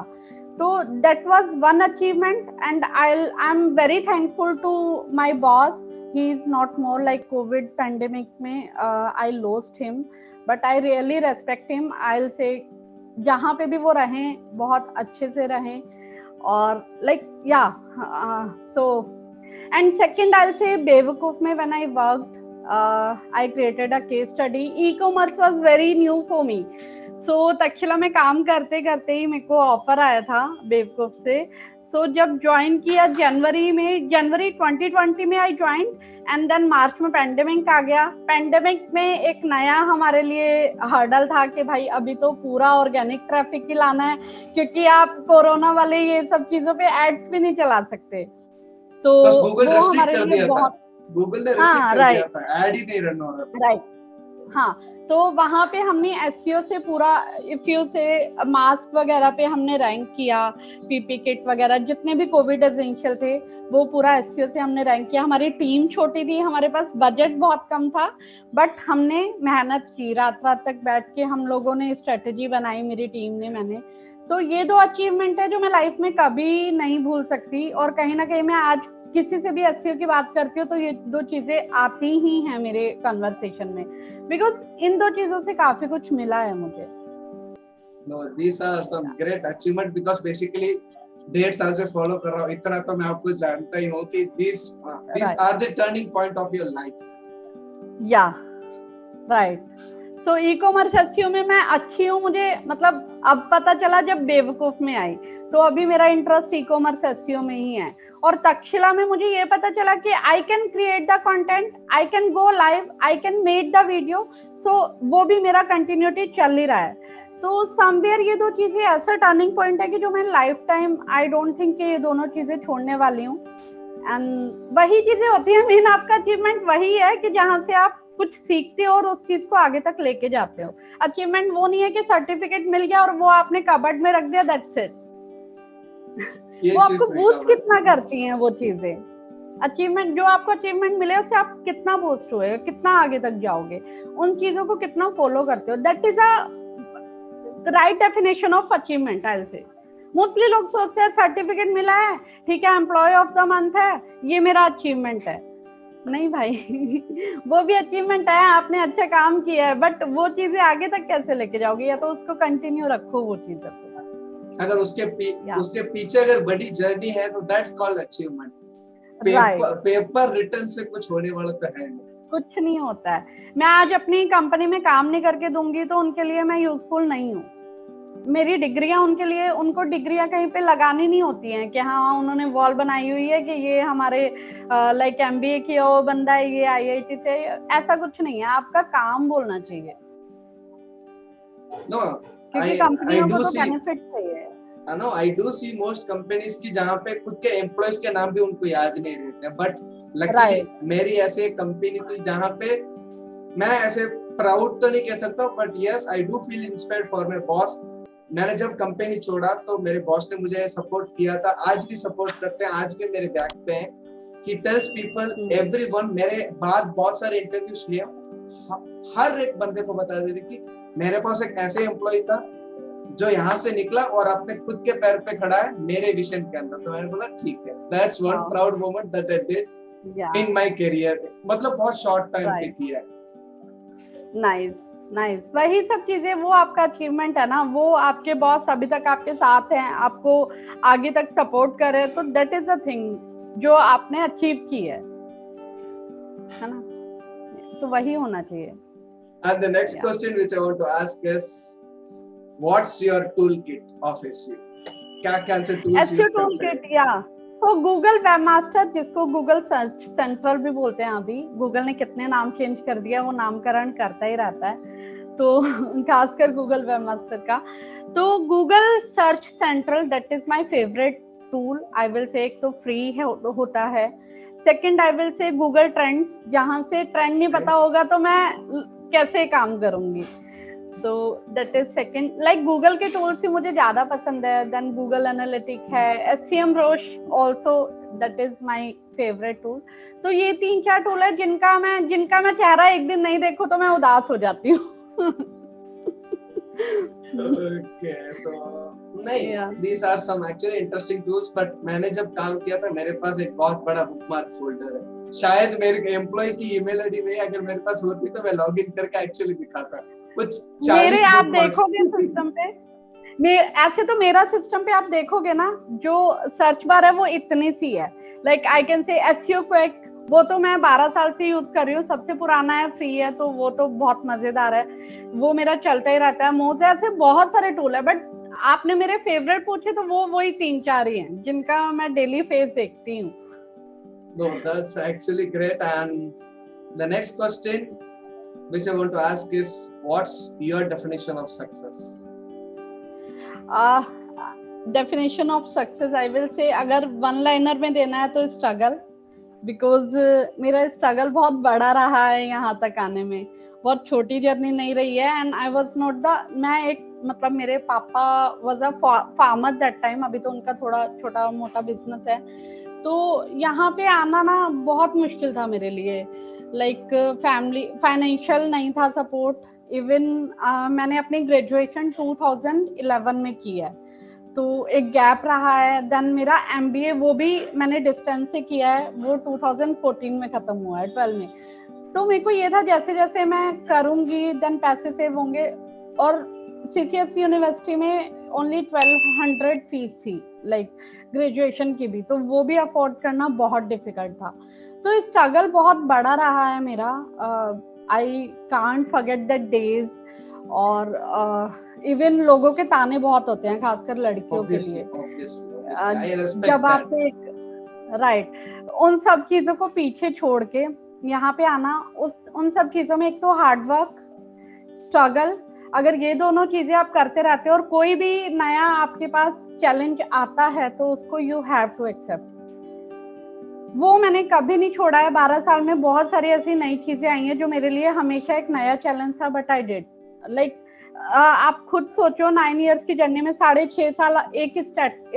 तो that was one achievement and I am very thankful to my boss. He is not more like COVID pandemic में I lost him, but I really respect him. I'll say जहाँ पे भी वो रहें बहुत अच्छे से रहें, और like yeah, so and second I'll say बेवकूफ में when I worked, I created a case study. E-commerce was very new for me. So Takshashila में काम करते करते ही मेरे को ऑफर आया था बेवकूफ से। सो जब ज्वाइन किया जनवरी 2020 में I join, and then March में पेंडेमिक आ गया। पेंडेमिक में एक नया हमारे लिए हर्डल था कि भाई अभी तो पूरा ऑर्गेनिक ट्रैफिक ही लाना है, क्योंकि आप कोरोना वाले ये सब चीजों पे एड्स भी नहीं चला सकते। तो वो हमारे लिए बहुत, गूगल ने रेस्ट्रिक्ट कर दिया था, एड ही नहीं रन हो रहा था। राइट, हाँ। तो वहां पे हमने एसईओ से पूरा इफ्यू से मास्क वगैरह पे हमने रैंक किया, पीपी किट वगैरह जितने भी कोविड एसेंशियल थे वो पूरा एसईओ से हमने रैंक किया। हमारी टीम छोटी थी, हमारे पास बजट बहुत कम था, बट हमने मेहनत की, रात रात तक बैठ के हम लोगों ने स्ट्रेटेजी बनाई, मेरी टीम ने, मैंने। तो ये 2 अचीवमेंट है जो मैं लाइफ में कभी नहीं भूल सकती, और कहीं ना कहीं मैं आज किसी से भी एसईओ की बात करती हूँ तो ये 2 चीजें आती ही हैं मेरे कन्वर्सेशन में, बिकॉज इन 2 चीजों से काफी कुछ मिला है मुझे। No, these are some great achievement because basically 1.5 साल से फॉलो कर रहा हूँ, इतना तो मैं आपको जानता ही हूँ कि these are the turning point of your life. Yeah, right. So e-commerce SEO में मैं अच्छी हूँ, मुझे मतलब अब पता चला जब बेवकूफ में आई, तो अभी मेरा इंटरेस्ट ई-कॉमर्स एसईओ में ही है। और तक्षशिला में मुझे ये पता चला कि I can create the content, I can go live, I can make the video, so वो भी मेरा कंटिन्यूटी चल ही रहा है। तो समवेयर ये 2 चीजें ऐसा टर्निंग पॉइंट है कि जो मैं life time I don't think कि ये दोनों चीजें छोड़ने वाली हूँ। एंड वही चीजें होती है, मेन आपका अचीवमेंट वही है कि जहाँ से आप कुछ सीखते हो और उस चीज को आगे तक लेके जाते हो। अचीवमेंट वो नहीं है कि सर्टिफिकेट मिल गया और वो आपने कबर्ड में रख दिया, दैट्स इट। वो आपको बूस्ट कितना करती हैं वो चीजें। अचीवमेंट, जो आपको अचीवमेंट मिले उससे आप कितना बूस्ट हुए, कितना आगे तक जाओगे, उन चीजों को कितना फॉलो करते हो, that is a right definition of achievement I will say. Mostly लोग सोचते हैं सर्टिफिकेट मिला है, ठीक है, एम्प्लॉय ऑफ द मंथ है, ये मेरा अचीवमेंट है। नहीं भाई वो भी अचीवमेंट है, आपने अच्छा काम किया है, बट वो चीजें आगे तक कैसे लेके जाओगे, या तो उसको कंटिन्यू रखो वो चीजें। अगर उसके पीछे अगर बड़ी जर्नी है तो that's called achievement. Paper written से कुछ होने वाला तो है नहीं, कुछ नहीं होता है। मैं आज अपनी कंपनी में काम नहीं करके दूंगी तो उनके लिए मैं यूजफुल नहीं हूँ। मेरी डिग्रियां उनके लिए, उनको डिग्रियां कहीं पे लगानी नहीं होती हैं कि हाँ उन्होंने वॉल बनाई हुई है कि ये हमारे लाइक एमबीए किया वो बंदा है, ये आईआईटी से, ऐसा कुछ नहीं है। आपका काम बोलना चाहिए, क्योंकि कंपनियों को तो बेनिफिट चाहिए। No, I do see most companies की जहाँ पे खुद के एम्प्लॉयज के नाम भी उनको याद नहीं रहते, बट लकीली मेरी ऐसे कंपनी थी जहाँ पे मैं ऐसे प्राउड तो नहीं कह सकता, but yes I do feel inspired for my boss. मैंने जब कंपनी छोड़ा तो मेरे बॉस ने मुझे सपोर्ट किया था, आज भी सपोर्ट करते हैं, आज भी मेरे बैक पे हैं। He tells people everyone, मेरे बाद बहुत सारे इंटरव्यूज लिए, हर एक बंदे को बता देते कि मेरे पास एक ऐसे एम्प्लॉय था जो यहाँ से निकला और अपने खुद के पैर पे खड़ा है मेरे विजन के अंदर। तो मैंने बोला ठीक है, that's one proud moment that I did in my career. मतलब बहुत शॉर्ट टाइम पे किया। नाइस नाइस, वही सब चीजें, वो आपका अचीवमेंट है ना, वो आपके बॉस अभी तक आपके साथ हैं, आपको आगे तक सपोर्ट कर रहे हैं, तो दैट इज अ थिंग जो आपने अचीव की है ना, तो वही होना चाहिए। And the next question which I want to ask is, what's your toolkit of SEO? क्या से tools use करते हैं? टूलकिट, या तो गूगल वेबमास्टर, जिसको गूगल सर्च सेंट्रल भी बोलते हैं, अभी गूगल ने कितने नाम चेंज कर दिया, वो नामकरण करता ही रहता है, तो खासकर गूगल वेबमास्टर का। तो Google search central that is my favourite tool, I will say. एक तो फ्री है होता है, second I will say Google trends, जहां से ट्रेंड नहीं पता होगा तो मैं कैसे काम करूंगी, तो that is second. Like Google के टूल्स ही मुझे ज्यादा पसंद है, देन गूगल एनालिटिक है, SEMrush also that is my favourite tool. तो ये 3-4 टूल है जिनका मैं चेहरा एक दिन नहीं देखूं तो मैं उदास हो जाती हूँ। Okay, so नहीं, these are some actually interesting tools, but मैंने जब काम किया था मेरे पास एक बहुत बड़ा बुकमार्क फोल्डर है। शायद मेरे एम्प्लॉय की ईमेल आईडी नहीं, अगर मेरे पास होती तो मैं लॉगिन करके एक्चुअली दिखाता। कुछ 40 आप देखोगे सिस्टम पे, ऐसे तो मेरा सिस्टम पे आप देखोगे ना, जो सर्च बार है वो इतनी सी है। लाइक आई कैन से SEO क्विक, वो तो मैं 12 साल से यूज कर रही हूँ, सबसे पुराना है, फ्री है, तो वो तो बहुत मजेदार है, वो मेरा चलता ही रहता है। मोज ऐसे बहुत सारे टूल है, बट आपने मेरे फेवरेट पूछे तो वो वही 3-4 ही हैं जिनका मैं डेली फेस देखती हूँ। No, that's actually great. And the next question which I want to ask is, what's your definition of success? Definition of success, I will say, अगर वन लाइनर में देना है तो स्ट्रगल, बिकॉज मेरा struggle बहुत बड़ा रहा है यहाँ तक आने में, बहुत छोटी जर्नी नहीं रही है। And I was not the, मैं एक मतलब मेरे पापा was a farmer that time, अभी तो उनका थोड़ा छोटा मोटा बिजनेस है, तो यहाँ पे आना ना बहुत मुश्किल था मेरे लिए। लाइक फैमिली फाइनेंशियल नहीं था सपोर्ट। इवन मैंने अपनी ग्रेजुएशन 2011 में की है, तो एक गैप रहा है। देन मेरा MBA वो भी मैंने डिस्टेंस से किया है, वो 2014 में खत्म हुआ है, 12 में। तो मेरे को ये था जैसे जैसे मैं करूंगी देन पैसे सेव होंगे, और CCS यूनिवर्सिटी में ओनली 1200 फीस थी, लाइक ग्रेजुएशन की भी, तो वो भी अफोर्ड करना बहुत डिफिकल्ट था। तो स्ट्रगल बहुत बड़ा रहा है मेरा, I can't forget that days. और इवन लोगों के ताने बहुत होते हैं, खासकर लड़कियों के लिए, जब आप राइट उन सब चीजों को पीछे छोड़ के यहाँ पे आना, उन सब चीजों में एक तो हार्डवर्क, स्ट्रगल, अगर ये दोनों चीजें आप करते रहते हो और कोई भी नया आपके पास चैलेंज आता है तो उसको यू हैव टू एक्सेप्ट, वो मैंने कभी नहीं छोड़ा है। 12 साल में बहुत सारी ऐसी नई चीजें आई हैं जो मेरे लिए हमेशा एक नया चैलेंज था, बट आई डिड। लाइक आप खुद सोचो, 9 इयर्स की जर्नी में 6.5 साल एक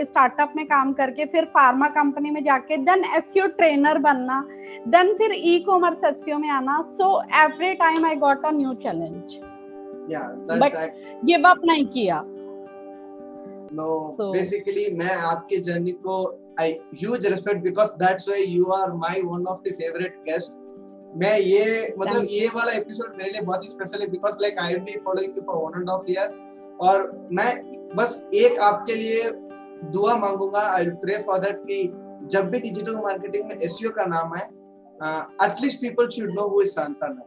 स्टार्टअप में काम करके, फिर फार्मा कंपनी में जाके, देन SEO ट्रेनर बनना, देन फिर ई-कॉमर्स SEO में आना। So every time I got a new challenge, but give up नहीं किया। बेसिकली मैं आपकी जर्नी को I huge respect because that's why you are my one of the favorite guest. मैं ये मतलब ये वाला एपिसोड मेरे लिए बहुत ही स्पेशल है because like I will be following you for 1.5 year, और मैं बस एक आपके लिए दुआ मांगूंगा, I will pray for that कि जब भी डिजिटल मार्केटिंग में SEO का नाम है, at least people should know who is Santana.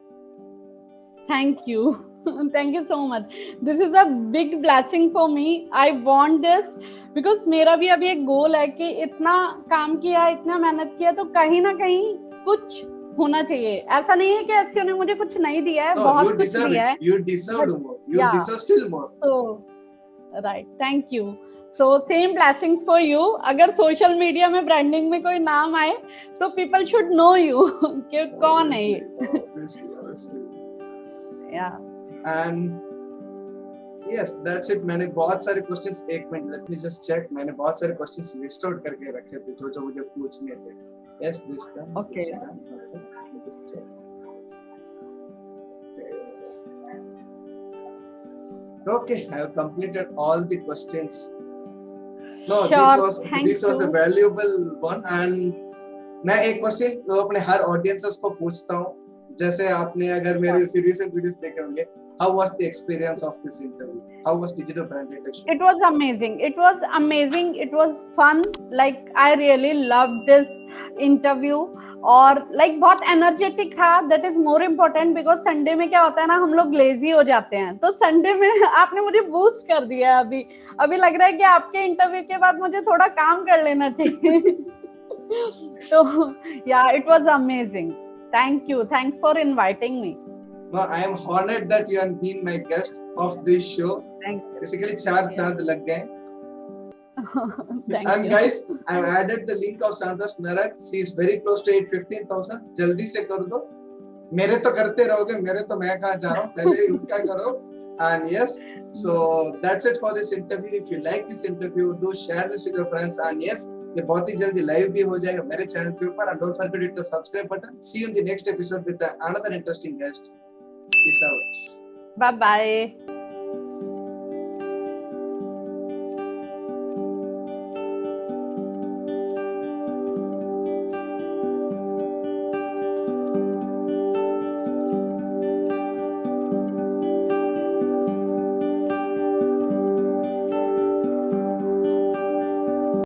Thank you thank you so much, this is a big blessing for me, I want this because मेरा भी अभी एक गोल है कि इतना काम किया, इतना मेहनत किया, तो कहीं ना कहीं कुछ होना चाहिए। ऐसा नहीं है कि SEO ने मुझे कुछ नहीं दिया है, बहुत कुछ दिया है, you deserve more, you deserve still more, so right, thank you, so same blessings for you। अगर सोशल मीडिया में ब्रांडिंग में कोई नाम आए तो पीपल शुड नो यू कि कौन है ये। yeah, and yes, that's it। मैंने बहुत सारे क्वेश्चंस, एक minute let me just check, मैंने बहुत सारे क्वेश्चंस लिस्ट आउट करके रखे थे जो मुझे पूछने थे। yes, this time okay, just check। Okay, I have completed all the questions. No, Sure, thank this was a you. valuable one. And मैं एक क्वेश्चन अपने हर ऑडियंसेस को पूछता हूँ, जैसे आपने अगर मेरे recent वीडियोस देखे होंगे, how was the experience of this interview? How was Digital Brand Detection? It was amazing. It was amazing. It was fun. Like I really loved this interview. और लाइक बहुत एनर्जेटिक था. That is more important because Sunday में क्या होता है ना, हम लोग लेजी हो जाते हैं. तो संडे में आपने मुझे बूस्ट कर दिया. अभी लग रहा है कि आपके इंटरव्यू के बाद मुझे थोड़ा काम कर लेना चाहिए. तो या it was amazing. Thank you. Thanks for inviting me. No, I am honored that you have been my guest of this show. Basically, 4 चांद लग गए. And guys, I have added the link of Santosh Narak. She is very close to 15,000. जल्दी से कर दो. मेरे तो करते रहोगे, मेरे तो मैं कहाँ जा रहा हूँ, पहले उनका करो. And yes, so that's it for this interview. If you like this interview, do share this with your friends. And yes, ये बहुत ही जल्दी लाइव भी हो जाएगा मेरे चैनल के ऊपर. And don't forget to hit the subscribe button. See you in the next episode with another interesting guest. Peace out. Bye bye.